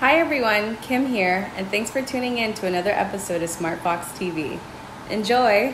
Hi everyone, Kim here, and thanks for tuning in to another episode of Smart Fox TV. Enjoy!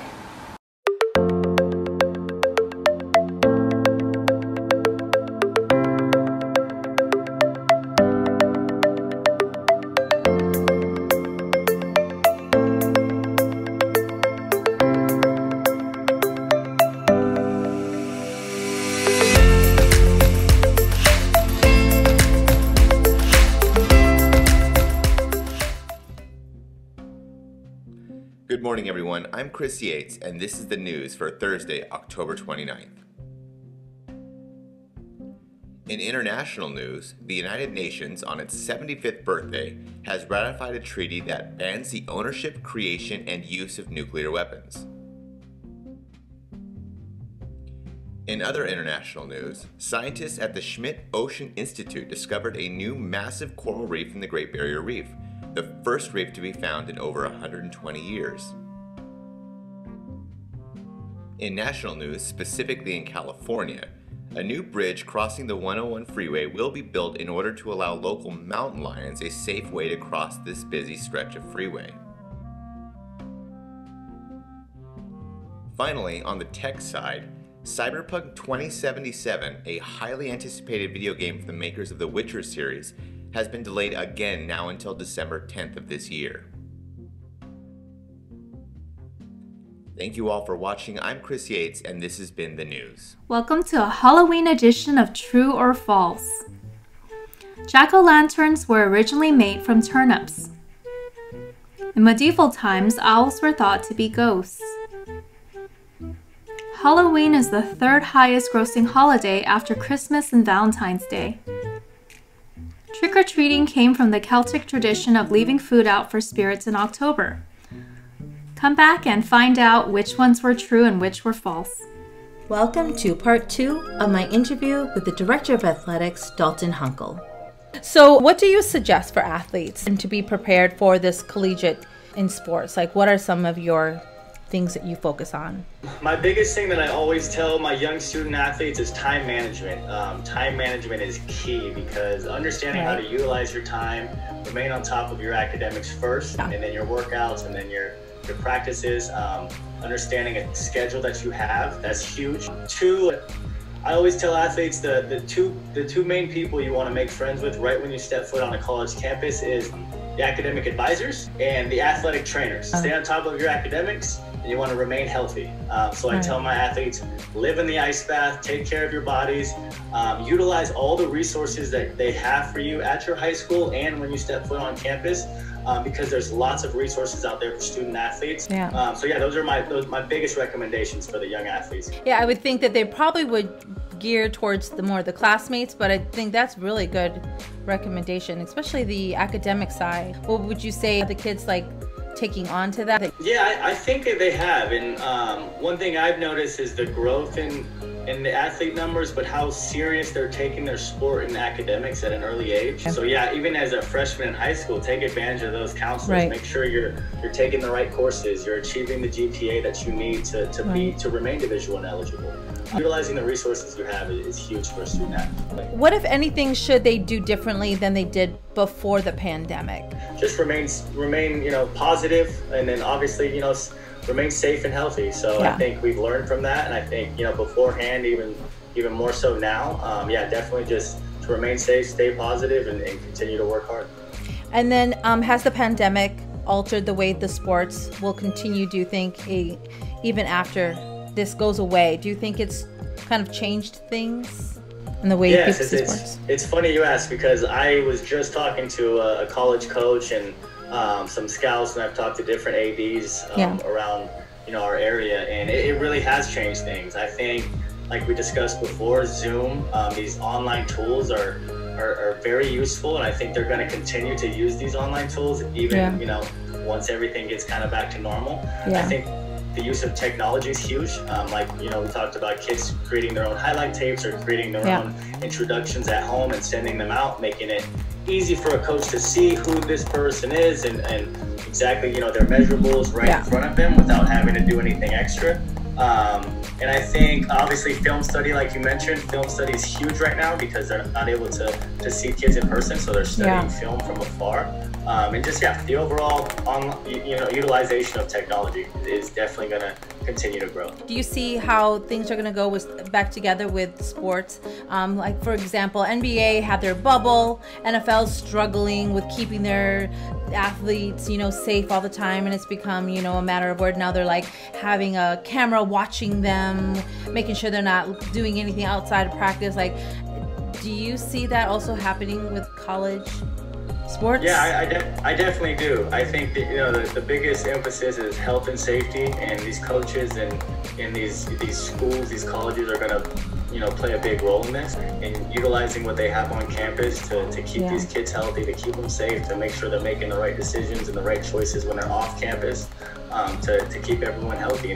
Good morning, everyone. I'm Chris Yates, and this is the news for Thursday, October 29th. In international news, the United Nations, on its 75th birthday, has ratified a treaty that bans the ownership, creation, and use of nuclear weapons. In other international news, scientists at the Schmidt Ocean Institute discovered a new massive coral reef in the Great Barrier Reef, the first reef to be found in over 120 years. In national news, specifically in California, a new bridge crossing the 101 freeway will be built in order to allow local mountain lions a safe way to cross this busy stretch of freeway. Finally, on the tech side, Cyberpunk 2077, a highly anticipated video game from the makers of the Witcher series, has been delayed again now until December 10th of this year. Thank you all for watching. I'm Chris Yates, and this has been the news. Welcome to a Halloween edition of True or False. Jack-o'-lanterns were originally made from turnips. In medieval times, owls were thought to be ghosts. Halloween is the third highest grossing holiday after Christmas and Valentine's Day. Trick-or-treating came from the Celtic tradition of leaving food out for spirits in October. Come back and find out which ones were true and which were false. Welcome to part 2 of my interview with the Director of Athletics, Dalton Hunkel. So what do you suggest for athletes and to be prepared for this collegiate in sports? Like, what are some of your things that you focus on? My biggest thing that I always tell my young student athletes is time management. Time management is key because understanding how to utilize your time, remain on top of your academics first, and then your workouts, and then your practices, understanding a schedule that you have, that's huge. 2, I always tell athletes the two main people you want to make friends with right when you step foot on a college campus is the academic advisors and the athletic trainers. Stay on top of your academics, and you want to remain healthy. So I tell my athletes, live in the ice bath, take care of your bodies, utilize all the resources that they have for you at your high school and when you step foot on campus, because there's lots of resources out there for student athletes. Those are my biggest recommendations for the young athletes. Yeah, I would think that they probably would gear towards the classmates, but I think that's really good recommendation, especially the academic side. What would you say the kids like taking on to that? Yeah, I think that they have, and one thing I've noticed is the growth in the athlete numbers, but how serious they're taking their sport and academics at an early age. So yeah, even as a freshman in high school, take advantage of those counselors. Make sure you're taking the right courses, you're achieving the GPA that you need to remain Division I eligible. Utilizing the resources you have is huge for a student athlete. What, if anything, should they do differently than they did before the pandemic? Just remain positive, and then obviously remain safe and healthy. So I think we've learned from that, and I think beforehand, even more so now. Definitely just to remain safe, stay positive, and continue to work hard. And then has the pandemic altered the way the sports will continue? Do you think even after this goes away, do you think it's kind of changed things in the way people see sports? It's funny you ask, because I was just talking to a college coach and some scouts, and I've talked to different ADs around our area, and it really has changed things. I think, like we discussed before, Zoom, these online tools are very useful, and I think they're going to continue to use these online tools even once everything gets kind of back to normal. I think the use of technology is huge. We talked about kids creating their own highlight tapes or creating their own introductions at home and sending them out, making it easy for a coach to see who this person is and exactly their measurables right in front of them without having to do anything extra. And I think obviously film study, like you mentioned, film study is huge right now because they're not able to see kids in person, so they're studying film from afar. And just the overall utilization of technology is definitely going to continue to grow. Do you see how things are going to go back together with sports? Like for example, NBA had their bubble, NFL's struggling with keeping their athletes, safe all the time, and it's become, a matter of word. Now they're like having a camera watching them, making sure they're not doing anything outside of practice. Like, do you see that also happening with college sports? Yeah, I definitely do. I think that the biggest emphasis is health and safety, and these coaches and in these schools, these colleges are going to play a big role in this, and utilizing what they have on campus to keep these kids healthy, to keep them safe, to make sure they're making the right decisions and the right choices when they're off campus, to keep everyone healthy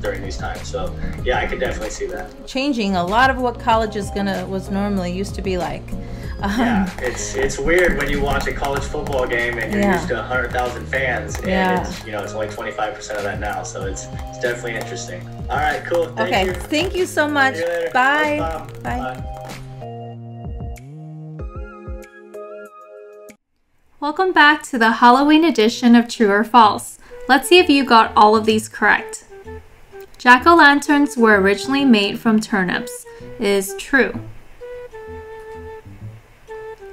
during these times. So yeah, I could definitely see that changing a lot of what college was normally used to be like. Yeah, it's weird when you watch a college football game and you're used to 100,000 fans, and it's only 25% of that now. So it's definitely interesting. All right, cool. Thank you. Thank you so much. Bye. Bye. Welcome back to the Halloween edition of True or False. Let's see if you got all of these correct. Jack-o'-lanterns were originally made from turnips is true.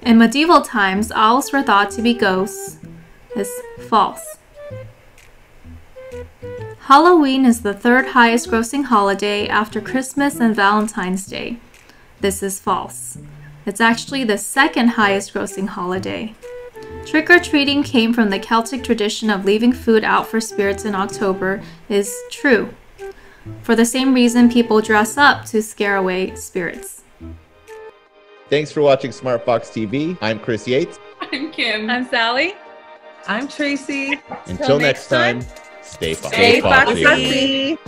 In medieval times, owls were thought to be ghosts is false. Halloween is the third highest grossing holiday after Christmas and Valentine's Day. This is false. It's actually the second highest grossing holiday. Trick-or-treating came from the Celtic tradition of leaving food out for spirits in October is true. For the same reason people dress up to scare away spirits. Thanks for watching Smart Fox TV. I'm Chris Yates. I'm Kim. I'm Sally. I'm Tracy. Until next time, stay foxy. Stay foxy.